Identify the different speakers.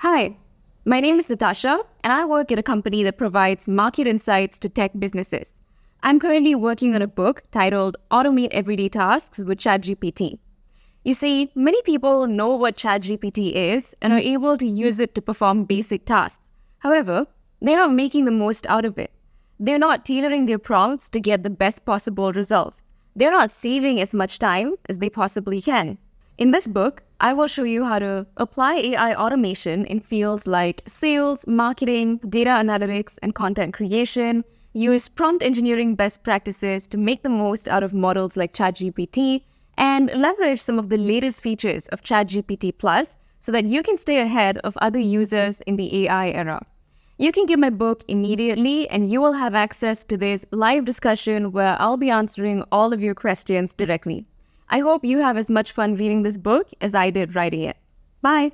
Speaker 1: Hi, my name is Natasha, and I work at a company that provides market insights to tech businesses. I'm currently working on a book titled Automate Everyday Tasks with ChatGPT. You see, many people know what ChatGPT is and are able to use it to perform basic tasks. However, they're not making the most out of it. They're not tailoring their prompts to get the best possible results. They're not saving as much time as they possibly can. In this book, I will show you how to apply AI automation in fields like sales, marketing, data analytics, and content creation, use prompt engineering best practices to make the most out of models like ChatGPT, and leverage some of the latest features of ChatGPT Plus so that you can stay ahead of other users in the AI era. You can get my book immediately and you will have access to this live discussion where I'll be answering all of your questions directly. I hope you have as much fun reading this book as I did writing it. Bye!